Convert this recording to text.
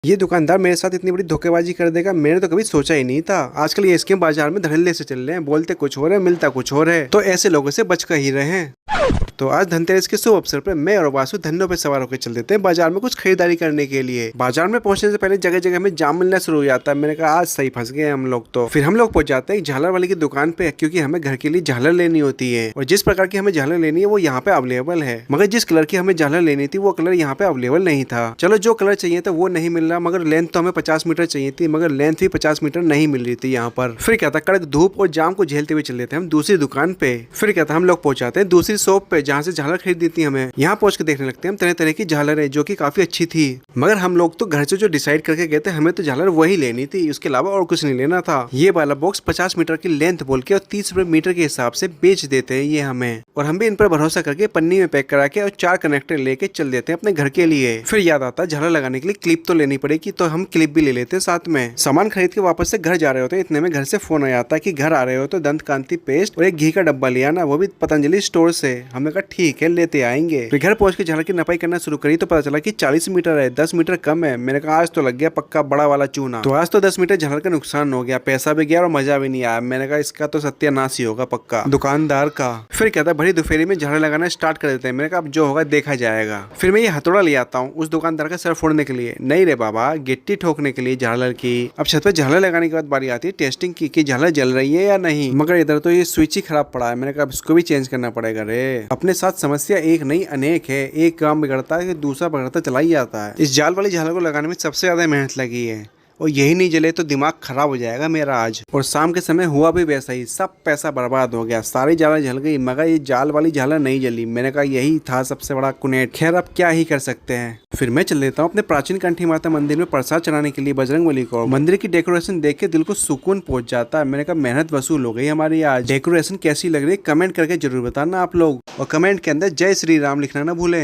ये दुकानदार मेरे साथ इतनी बड़ी धोखेबाजी कर देगा, मैंने तो कभी सोचा ही नहीं था। आजकल ये स्कीम बाजार में धड़ल्ले से चल रहे हैं, बोलते कुछ और है मिलता कुछ और है, तो ऐसे लोगों से बच कर ही रहे। तो आज धनतेरस के शुभ अवसर पर मैं और वासु धन्यों पे सवार होकर चल देते हैं बाजार में कुछ खरीदारी करने के लिए। बाजार में पहुंचने से पहले जगह जगह में जाम मिलना शुरू हो जाता है। मैंने कहा आज सही फंस गए हम लोग। तो फिर हम लोग पहुंच जाते हैं झालर वाले की दुकान पे, क्योंकि हमें घर के लिए झालर लेनी होती है और जिस प्रकार की हमें झालर लेनी है वो यहाँ पे अवेलेबल है। मगर जिस कलर की हमें झालर लेनी थी वो कलर यहाँ पे अवेलेबल नहीं था। चलो जो कलर चाहिए था वो नहीं मिल रहा, मगर लेंथ तो हमें 50 मीटर चाहिए थी, मगर लेंथ भी 50 मीटर नहीं मिल रही थी यहाँ पर। फिर क्या था, कड़क धूप और जाम को झेलते हुए चल रहे थे हम दूसरी दुकान पे। फिर क्या था, हम लोग पहुंचाते हैं दूसरी शॉप पे जहाँ से झालर खरीदी थी हमें। यहाँ पहुंच के देखने लगते हैं हम तरह तरह की झालर है जो कि काफी अच्छी थी। मगर हम लोग तो घर से जो डिसाइड करके गए थे हमें तो झालर वही लेनी थी, उसके अलावा और कुछ नहीं लेना था। ये वाला बॉक्स 50 मीटर की लेंथ बोल के और 30 रुपए मीटर के हिसाब से बेच देते हैं ये हमें, और हम भी इन पर भरोसा करके पन्नी में पैक करा के और 4 कनेक्टर लेके चल देते हैं अपने घर के लिए। फिर याद आता झालर लगाने के लिए क्लिप तो लेनी पड़ेगी, तो हम क्लिप भी ले लेते हैं साथ में। सामान खरीद के वापस से घर जा रहे होते हैं, इतने में घर से फोन आ जाता है कि घर आ रहे हो तो दंत कांति पेस्ट और एक घी का डब्बा लिया ना, वो भी पतंजलि स्टोर से। हमने कहा ठीक है लेते आएंगे। फिर घर पहुंच के झालर की नपाई करना शुरू करी तो पता चला कि 40 मीटर है, 10 मीटर कम है। मैंने कहा आज तो लग गया पक्का बड़ा वाला चूना। तो आज तो 10 मीटर झालर का नुकसान हो गया, पैसा भी गया और मजा भी नहीं आया। मैंने कहा इसका तो सत्यानाश ही होगा पक्का दुकानदार का। फिर क्या था, बड़ी दोपहरी में झालर लगाना स्टार्ट कर देते हैं। मैंने कहा अब जो होगा देखा जाएगा। फिर मैं ये हथौड़ा ले आता हूँ उस दुकानदार का सर फोड़ने के लिए, नहीं रे बाबा गिट्टी ठोकने के लिए झालर की। अब छत पे झालर लगाने के बाद बारी आती है टेस्टिंग की कि झालर जल रही है या नहीं। मगर इधर तो ये स्विच ही खराब पड़ा है। मैंने कहा इसको भी चेंज करना पड़ेगा रे। अपने साथ समस्या एक नहीं अनेक है, एक काम बिगड़ता है दूसरा बिगड़ता चला ही जाता है। इस जाल वाली झालर को लगाने में सबसे ज्यादा मेहनत लगी है और यही नहीं जले तो दिमाग खराब हो जाएगा मेरा आज। और शाम के समय हुआ भी वैसा ही, सब पैसा बर्बाद हो गया, सारी झालर जल गई मगर ये जाल वाली झालर नहीं जली। मैंने कहा यही था सबसे बड़ा कुनेट। खैर अब क्या ही कर सकते हैं। फिर मैं चल देता हूँ अपने प्राचीन कंठी माता मंदिर में प्रसाद चढ़ाने के लिए बजरंगबली को। मंदिर की डेकोरेशन देख के दिल को सुकून पहुंच जाता है। मैंने कहा मेहनत वसूल हो गई हमारी आज। डेकोरेशन कैसी लग रही है कमेंट करके जरूर बताना आप लोग, और कमेंट के अंदर जय श्री राम लिखना ना भूलें।